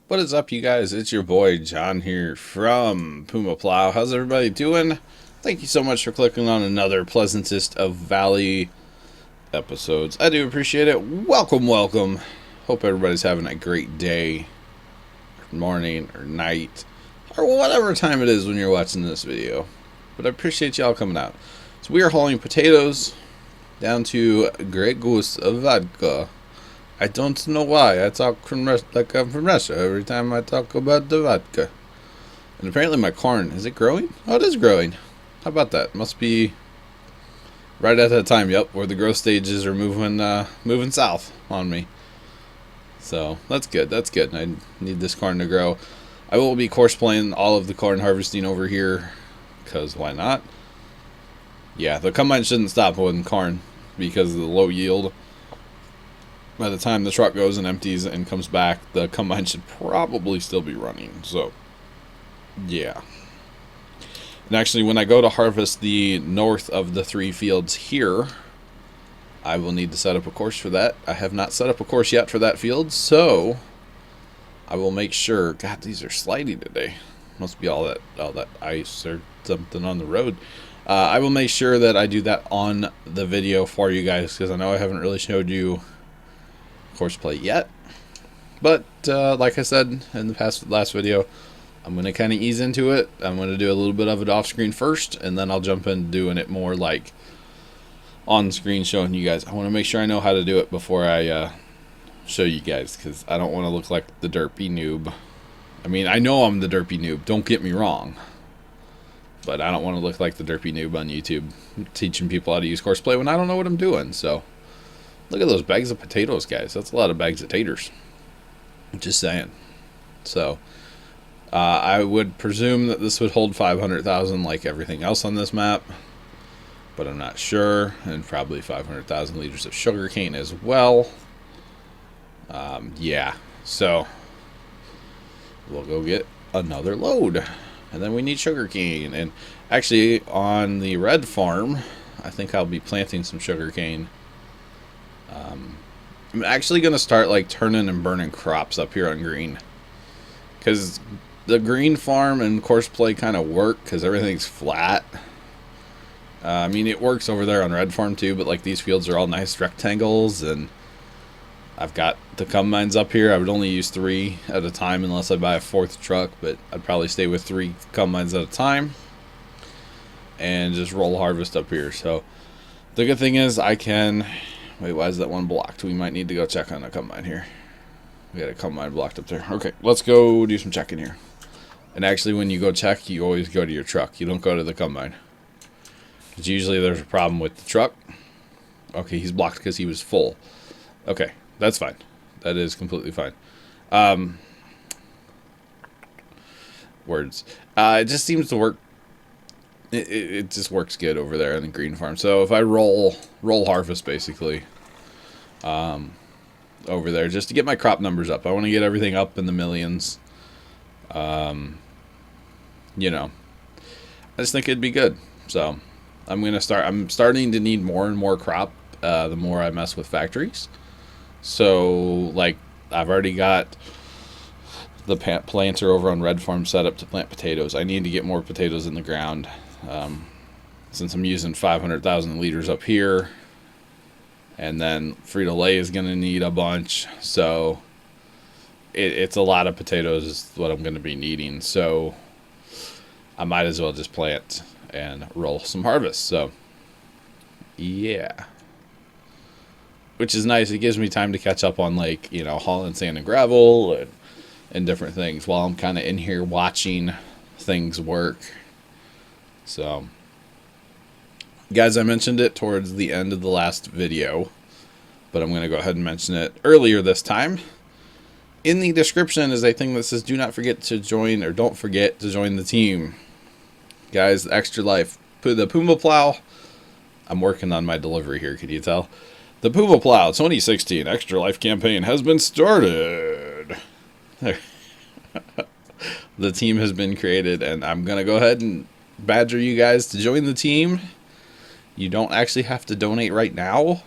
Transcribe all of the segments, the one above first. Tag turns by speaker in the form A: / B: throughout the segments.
A: What is up, you guys? It's your boy John here from PumaPlow. How's everybody doing? Thank you so much for clicking on another Pleasantest of Valley episodes. I do appreciate it. Welcome, welcome. Hope everybody's having a great day, morning, or night, or whatever time it is when you're watching this video. But I appreciate y'all coming out. So we are hauling potatoes down to Gregos Vodka. I don't know why. I talk from like I'm from Russia every time I talk about the vodka. And apparently my corn, is it growing? Oh, it is growing. How about that? Must be right at that time, yep, where the growth stages are moving south on me. So that's good. That's good. I need this corn to grow. I will be course-playing all of the corn harvesting over here, because why not? Yeah, the combine shouldn't stop with corn because of the low yield. By the time the truck goes and empties and comes back, the combine should probably still be running. So, yeah. And actually, when I go to harvest the north of the 3 fields here, I will need to set up a course for that. I have not set up a course yet for that field, so I will make sure. God, these are slidey today. Must be all that ice or something on the road. I will make sure that I do that on the video for you guys, because I know I haven't really showed you Courseplay yet, but like I said in the last video, I'm going to kind of ease into it. I'm going to do a little bit of it off screen first, and then I'll jump into doing it more like on screen, showing you guys. I want to make sure I know how to do it before I show you guys, because I don't want to look like the derpy noob. I mean, I know I'm the derpy noob, don't get me wrong, but I don't want to look like the derpy noob on YouTube teaching people how to use Courseplay when I don't know what I'm doing. So look at those bags of potatoes, guys. That's a lot of bags of taters. Just saying. So, I would presume that this would hold 500,000 like everything else on this map. But I'm not sure. And probably 500,000 liters of sugar cane as well. Yeah. So, we'll go get another load. And then we need sugar cane. And actually, on the red farm, I think I'll be planting some sugar cane. I'm actually going to start like turning and burning crops up here on green, because the green farm and Courseplay kind of work because everything's flat. I mean, it works over there on red farm too, but like these fields are all nice rectangles, and I've got the combines up here. I would only use 3 at a time unless I buy a 4th truck, but I'd probably stay with 3 combines at a time and just roll harvest up here. So the good thing is I can... Wait, why is that one blocked? We might need to go check on the combine here. We got a combine blocked up there. Okay, let's go do some checking here. And actually, when you go check, you always go to your truck. You don't go to the combine, because usually there's a problem with the truck. Okay, he's blocked because he was full. Okay, that's fine. That is completely fine. Words. It just seems to work. It just works good over there in the green farm. So if I roll harvest basically over there just to get my crop numbers up. I want to get everything up in the millions. You know, I just think it'd be good. So I'm starting to need more and more crop the more I mess with factories. So like I've already got the planter over on red farm set up to plant potatoes. I need to get more potatoes in the ground. Since I'm using 500,000 liters up here, and then Frito-Lay is going to need a bunch, so it's a lot of potatoes is what I'm going to be needing, so I might as well just plant and roll some harvest. So yeah, which is nice. It gives me time to catch up on, like, you know, hauling sand and gravel and different things while I'm kind of in here watching things work. So, guys, I mentioned it towards the end of the last video, but I'm going to go ahead and mention it earlier this time. In the description is a thing that says, do not forget to join, or don't forget to join the team. Guys, Extra Life, the PumaPlow, I'm working on my delivery here, can you tell? The PumaPlow 2016 Extra Life campaign has been started. The team has been created, and I'm going to go ahead and badger you guys to join the team. You don't actually have to donate right now.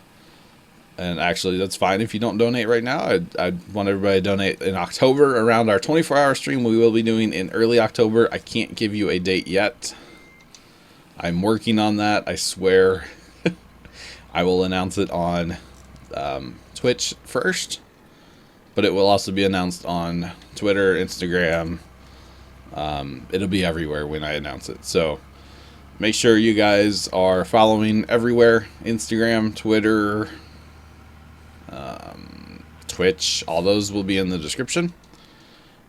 A: And actually, that's fine if you don't donate right now. I want everybody to donate in October around our 24-hour stream we will be doing in early October. I can't give you a date yet. I'm working on that, I swear. I will announce it on Twitch first, but it will also be announced on Twitter, Instagram. It'll be everywhere when I announce it. So make sure you guys are following everywhere. Instagram, Twitter, Twitch. All those will be in the description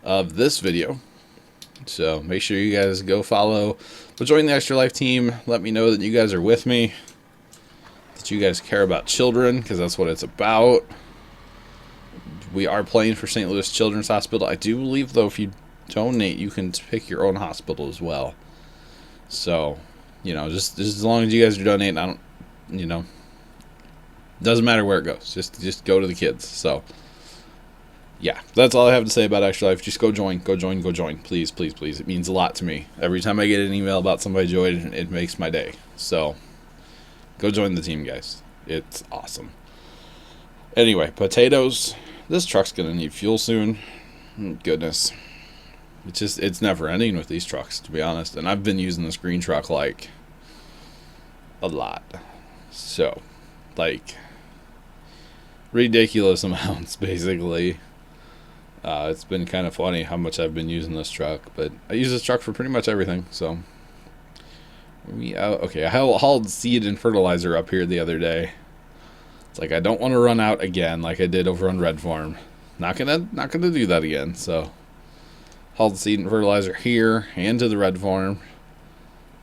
A: of this video. So make sure you guys go follow. But join the Extra Life team. Let me know that you guys are with me. That you guys care about children, because that's what it's about. We are playing for St. Louis Children's Hospital. I do believe, though, if you donate, you can pick your own hospital as well. So, you know, just as long as you guys are donating, I don't, you know, doesn't matter where it goes. Just go to the kids. So, yeah, that's all I have to say about Extra Life. Just go join, go join, go join. Please, please, please. It means a lot to me. Every time I get an email about somebody joining, it makes my day. So, go join the team, guys. It's awesome. Anyway, potatoes. This truck's going to need fuel soon. Goodness. It's never ending with these trucks, to be honest. And I've been using this green truck, like, a lot. So, like, ridiculous amounts, basically. It's been kind of funny how much I've been using this truck. But I use this truck for pretty much everything, so. Okay, I hauled seed and fertilizer up here the other day. It's like I don't want to run out again like I did over on Red Farm. Not gonna do that again. So hauled seed and fertilizer here and to the Red Farm.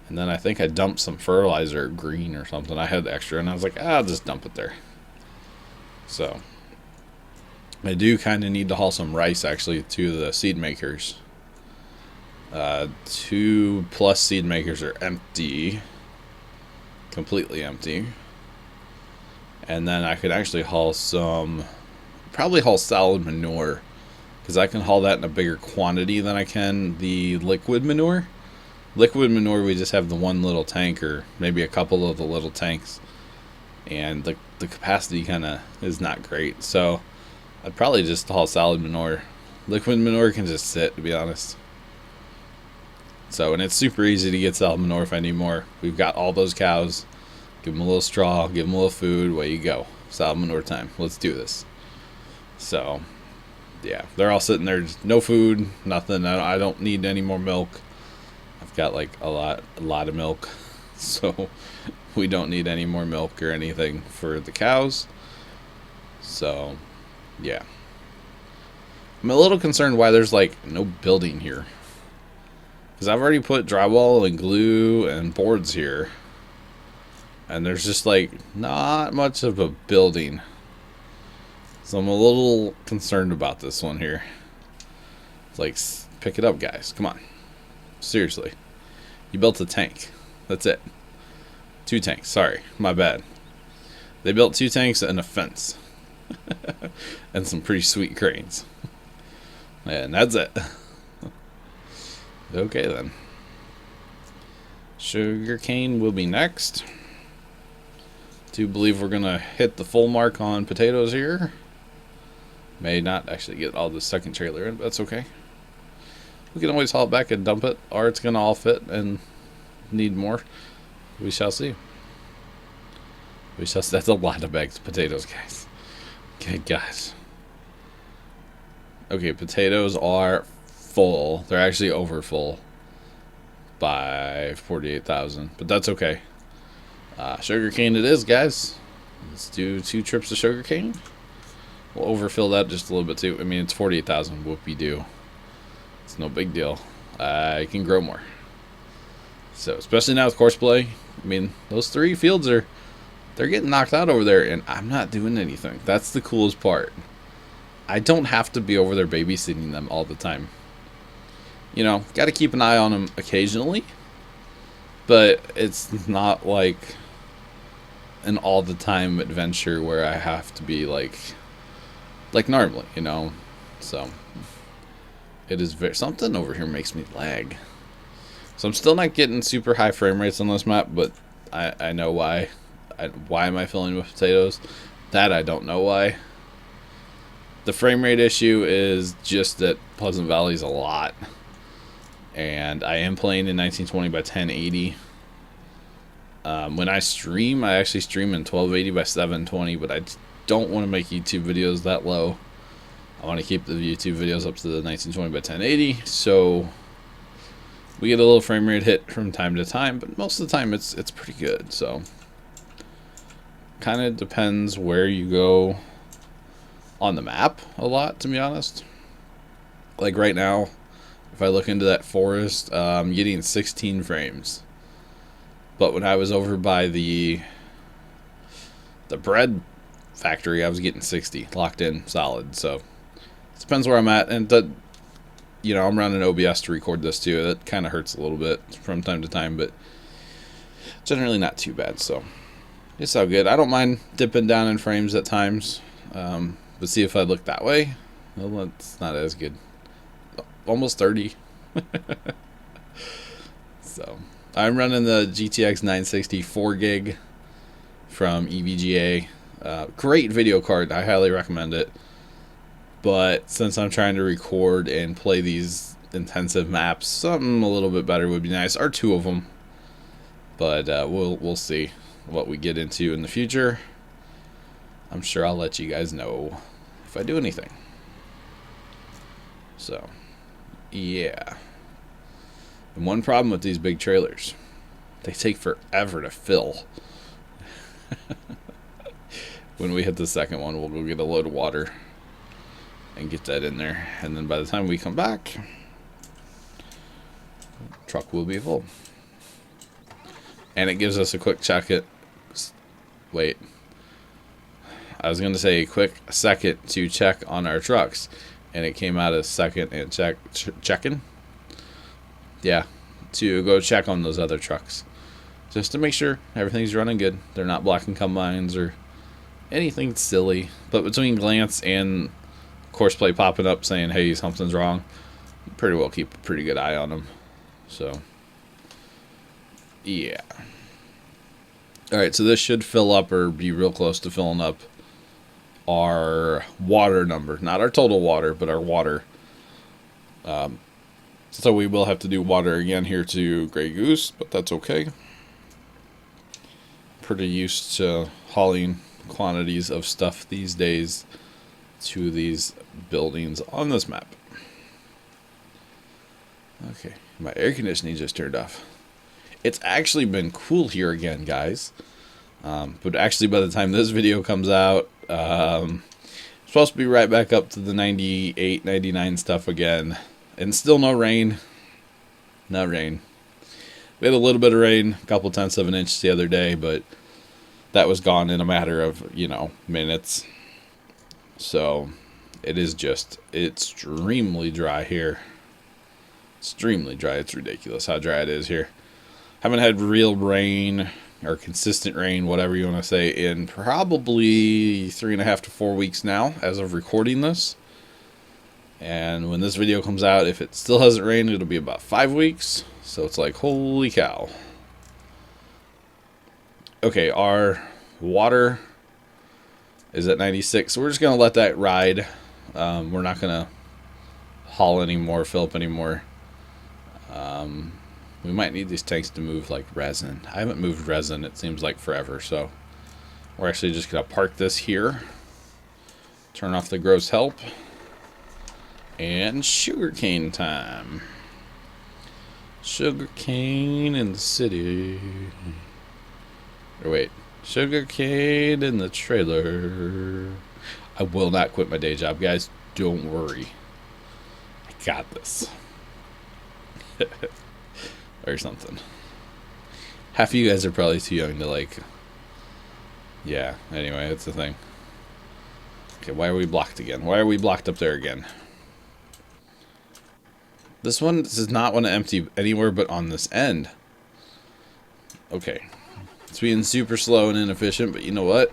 A: And then I think I dumped some fertilizer green or something. I had extra and I was like, I'll just dump it there. So I do kind of need to haul some rice actually to the seed makers. 2+ seed makers are empty. Completely empty. And then I could actually haul probably haul solid manure, because I can haul that in a bigger quantity than I can the liquid manure. Liquid manure, we just have the one little tank, or maybe a couple of the little tanks, and the capacity kind of is not great. So I'd probably just haul solid manure. Liquid manure can just sit, to be honest. So, and it's super easy to get solid manure if I need more. We've got all those cows. Give them a little straw, give them a little food, away you go. Solid manure time. Let's do this. So, yeah, they're all sitting there, just no food, nothing. I don't need any more milk. I've got like a lot of milk, so we don't need any more milk or anything for the cows. So, yeah. I'm a little concerned why there's like no building here. Because I've already put drywall and glue and boards here. And there's just like not much of a building. So I'm a little concerned about this one here. It's like, pick it up, guys. Come on. Seriously. You built a tank. That's it. 2 tanks. Sorry. My bad. They built 2 tanks and a fence. And some pretty sweet cranes. And that's it. Okay, then. Sugarcane will be next. Do believe we're going to hit the full mark on potatoes here. May not actually get all the second trailer in, but that's okay. We can always haul it back and dump it, or it's going to all fit and need more. We shall see. We shall see. That's a lot of bags of potatoes, guys. Okay, guys. Okay, potatoes are full. They're actually over full by 48,000, but that's okay. Sugarcane it is, guys. Let's do 2 trips of sugarcane. We'll overfill that just a little bit too. I mean, it's 48,000. Whoopie-doo. It's no big deal. I can grow more. So, especially now with Courseplay. I mean, those 3 fields they're getting knocked out over there, and I'm not doing anything. That's the coolest part. I don't have to be over there babysitting them all the time. You know, got to keep an eye on them occasionally, but it's not like an all-the-time adventure where I have to be like normally, you know. So it is something over here makes me lag. So I'm still not getting super high frame rates on this map, but I know why. Why am I filling with potatoes? That I don't know why. The frame rate issue is just that Pleasant Valley's a lot. And I am playing in 1920 by 1080. When I stream, I actually stream in 1280 by 720, but I don't want to make YouTube videos that low. I want to keep the YouTube videos up to the 1920 by 1080, so we get a little frame rate hit from time to time, but most of the time it's pretty good. So kind of depends where you go on the map a lot, to be honest. Like right now, if I look into that forest, I'm getting 16 frames. But when I was over by the bread factory, I was getting 60 locked in solid. So it depends where I'm at, and you know, I'm running OBS to record this too. That kind of hurts a little bit from time to time, but generally not too bad. So it's all good. I don't mind dipping down in frames at times. But see, if I look that way, well, it's not as good. Almost 30. So I'm running the GTX 960 4 gig from EVGA. Great video card. I highly recommend it. But since I'm trying to record and play these intensive maps, something a little bit better would be nice, or two of them. But we'll see what we get into in the future. I'm sure I'll let you guys know if I do anything. So, yeah. And one problem with these big trailers, they take forever to fill. When we hit the second one, we'll go get a load of water and get that in there, and then by the time we come back, the truck will be full. And it gives us a quick check it. Wait. I was going to say a quick second to check on our trucks, and it came out as second and checking. Yeah, to go check on those other trucks, just to make sure everything's running good. They're not blocking combines or anything silly. But between glance and Courseplay popping up saying, hey, something's wrong, pretty well keep a pretty good eye on them. So, yeah. Alright, so this should fill up or be real close to filling up our water number. Not our total water, but our water. So we will have to do water again here to Grey Goose, but that's okay. Pretty used to hauling quantities of stuff these days to these buildings on this map. Okay, my air conditioning just turned off. It's actually been cool here again, guys. But actually, by the time this video comes out, it's supposed to be right back up to the 98, 99 stuff again. And still no rain. No rain. We had a little bit of rain, a couple tenths of an inch the other day, but that was gone in a matter of, you know, minutes. So it is just extremely dry here. Extremely dry. It's ridiculous how dry it is here. Haven't had real rain or consistent rain, whatever you want to say, in probably 3.5 to 4 weeks now as of recording this. And when this video comes out, if it still hasn't rained, it'll be about 5 weeks. So it's like, holy cow. Okay, our water is at 96. So we're just going to let that ride. We're not going to haul anymore, fill up anymore. We might need these tanks to move like resin. I haven't moved resin, it seems like forever. So we're actually just going to park this here. Turn off the gross help. And sugarcane time. Sugarcane in the city. Or wait, sugarcane in the trailer. I will not quit my day job, guys. Don't worry. I got this. Or something. Half of you guys are probably too young to like... Yeah, anyway, that's the thing. Okay, why are we blocked again? Why are we blocked up there again? This one does not want to empty anywhere but on this end. Okay. It's being super slow and inefficient, but you know what?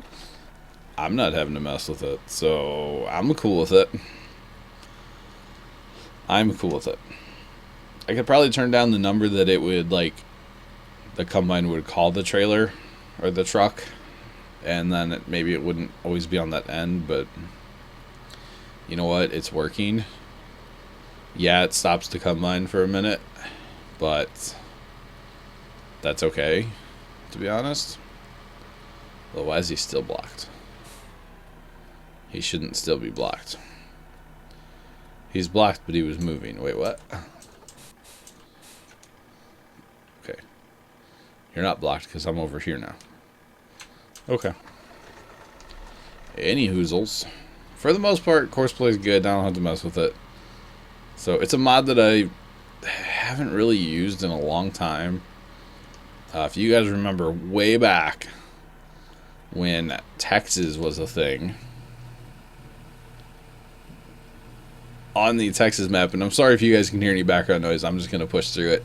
A: I'm not having to mess with it, so I'm cool with it. I'm cool with it. I could probably turn down the number that it would, like, the combine would call the trailer or the truck. and then maybe it wouldn't always be on that end, but you know what? It's working. Yeah, it stops to come mine for a minute, but that's okay, to be honest. Well, why is he still blocked? He shouldn't still be blocked. He's blocked, but he was moving. Wait, what? Okay. You're not blocked because I'm over here now. Okay. Any hoozles. For the most part, Courseplay is good. I don't have to mess with it. So it's a mod that I haven't really used in a long time. If you guys remember way back when Texas was a thing on the Texas map, and I'm sorry if you guys can hear any background noise, I'm just going to push through it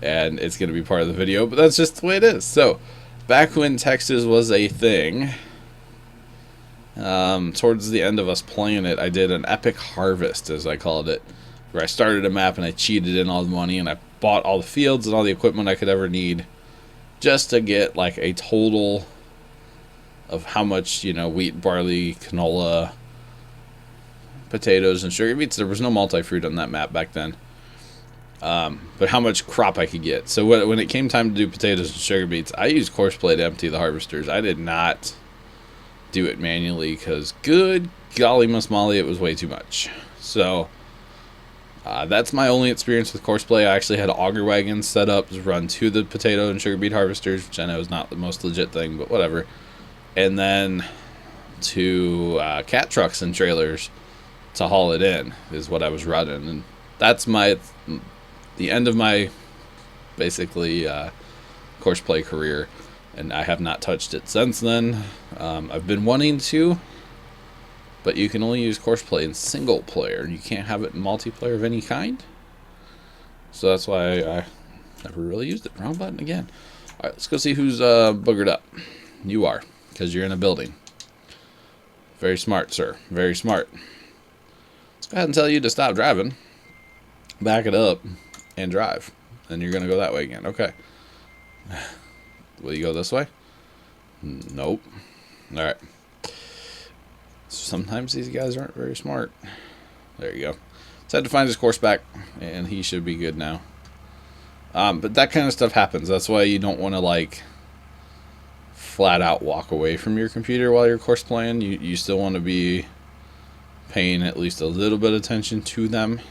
A: and it's going to be part of the video, but that's just the way it is. So back when Texas was a thing, towards the end of us playing it, I did an epic harvest, as I called it, where I started a map and I cheated in all the money and I bought all the fields and all the equipment I could ever need just to get like a total of how much, you know, wheat, barley, canola, potatoes, and sugar beets. There was no multi-fruit on that map back then. But how much crop I could get. So when it came time to do potatoes and sugar beets, I used Courseplay to empty the harvesters. I did not do it manually because, good golly Miss Molly, it was way too much. So that's my only experience with Courseplay. I actually had auger wagons set up to run to the potato and sugar beet harvesters, which I know is not the most legit thing, but whatever. And then to cat trucks and trailers to haul it in is what I was running. And that's the end of my basically Courseplay career, and I have not touched it since then. I've been wanting to, but you can only use Courseplay in single player. You can't have it in multiplayer of any kind. So that's why I never really used it. Wrong button again. Alright, let's go see who's boogered up. You are, because you're in a building. Very smart, sir. Very smart. Let's go ahead and tell you to stop driving. Back it up and drive. And you're going to go that way again. Okay. Will you go this way? Nope. Alright. Sometimes these guys aren't very smart. There you go. Just had to find his course back, and he should be good now. But that kind of stuff happens. That's why you don't want to, like, flat out walk away from your computer while you're course playing. You still want to be paying at least a little bit of attention to them.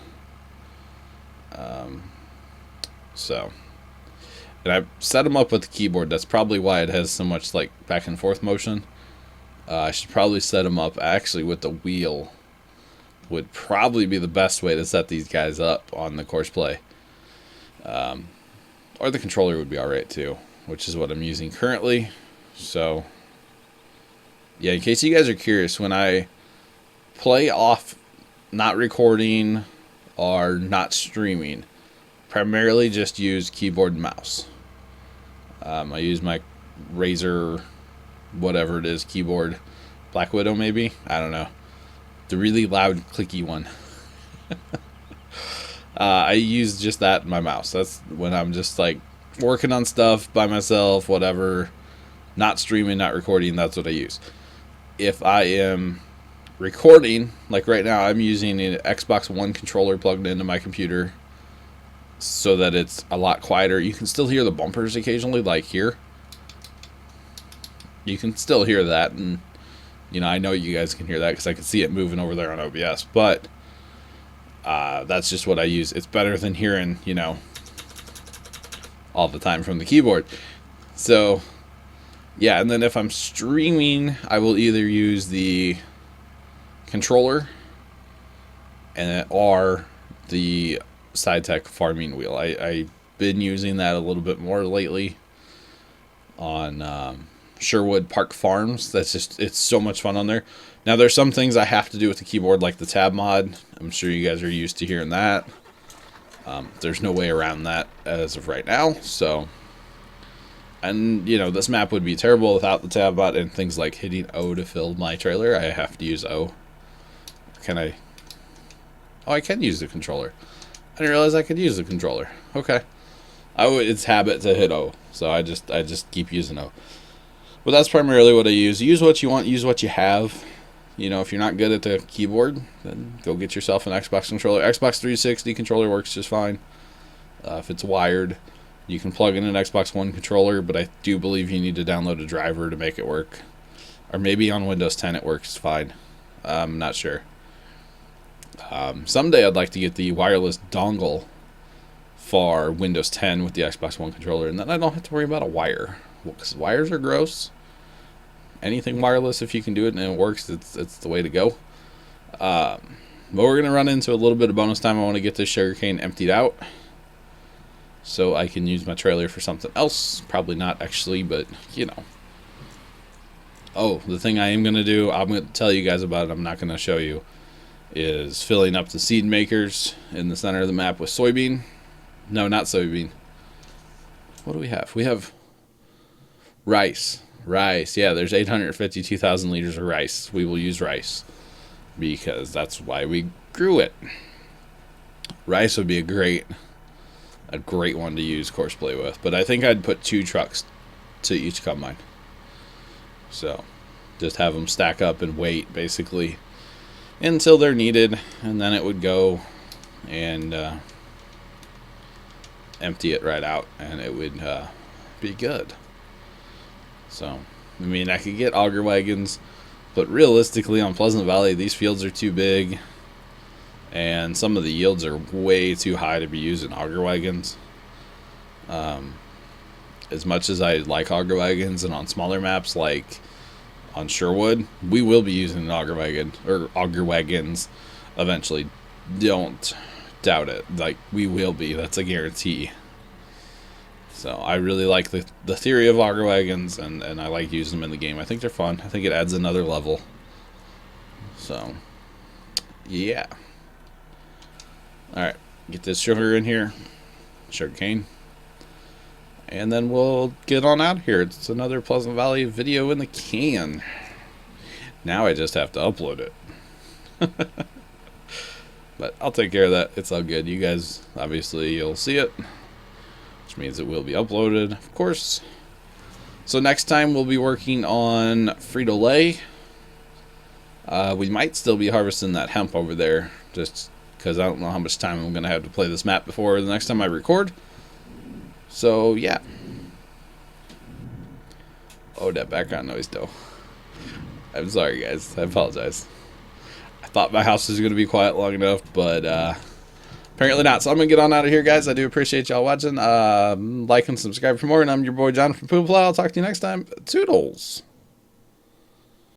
A: And I set them up with the keyboard. That's probably why it has so much like back and forth motion. I should probably set them up actually with the wheel. Would probably be the best way to set these guys up on the Courseplay. Or the controller would be alright too, which is what I'm using currently. So yeah, in case you guys are curious, when I play off not recording or not streaming, primarily just use keyboard and mouse. I use my Razer, whatever it is, keyboard, Black Widow maybe, I don't know, the really loud clicky one. I use just that in my mouse. That's when I'm just like working on stuff by myself, whatever, not streaming, not recording, that's what I use. If I am recording, like right now, I'm using an Xbox One controller plugged into my computer so that it's a lot quieter. You can still hear the bumpers occasionally, like here. You can still hear that, and you know, I know you guys can hear that because I can see it moving over there on OBS, but that's just what I use. It's better than hearing, you know, all the time from the keyboard. So yeah, and then if I'm streaming, I will either use the controller or the SideTech farming wheel. I've been using that a little bit more lately on Sherwood Park Farms. It's so much fun on there. Now there's some things I have to do with the keyboard, like the tab mod. I'm sure you guys are used to hearing that. There's no way around that as of right now. So, and you know, this map would be terrible without the tab mod and things like hitting O to fill my trailer. I have to use O. Can I? Oh, I can use the controller. I didn't realize I could use the controller. Okay. It's habit to hit O, so I just keep using O. But that's primarily what I use. Use what you want, use what you have. You know, if you're not good at the keyboard, then go get yourself an Xbox controller. Xbox 360 controller works just fine. If it's wired, you can plug in an Xbox One controller, but I do believe you need to download a driver to make it work. Or maybe on Windows 10 it works fine. I'm not sure. Someday I'd like to get the wireless dongle for Windows 10 with the Xbox One controller, and then I don't have to worry about a wire. Because wires are gross. Anything wireless, if you can do it and it works, it's the way to go. But we're going to run into a little bit of bonus time. I want to get this sugarcane emptied out so I can use my trailer for something else. Probably not actually, but you know. Oh, the thing I am going to do, I'm going to tell you guys about it, I'm not going to show you, is filling up the seed makers in the center of the map with soybean. No, not soybean. What do we have? We have rice. Rice. Yeah, there's 852,000 liters of rice. We will use rice because that's why we grew it. Rice would be a great one to use Courseplay with, but I think I'd put 2 trucks to each combine. So just have them stack up and wait basically until they're needed, and then it would go and empty it right out, and it would be good. So, I mean, I could get auger wagons, but realistically on Pleasant Valley, these fields are too big, and some of the yields are way too high to be using auger wagons. As much as I like auger wagons, and on smaller maps like on Sherwood, we will be using an auger wagon or auger wagons eventually. Don't doubt it. Like, we will be. That's a guarantee. So I really like the theory of auger wagons, and I like using them in the game. I think they're fun. I think it adds another level. So, yeah. Alright, get this sugar in here. Sugar cane. And then we'll get on out of here. It's another Pleasant Valley video in the can. Now I just have to upload it. But I'll take care of that. It's all good. You guys, obviously, you'll see it, which means it will be uploaded, of course. So next time we'll be working on Frito-Lay. We might still be harvesting that hemp over there, just because I don't know how much time I'm going to have to play this map before the next time I record. So, yeah. Oh, that background noise, though. I'm sorry, guys. I apologize. I thought my house was going to be quiet long enough, but apparently not. So I'm going to get on out of here, guys. I do appreciate y'all watching. Like and subscribe for more. And I'm your boy, John from PumaPlow. I'll talk to you next time. Toodles.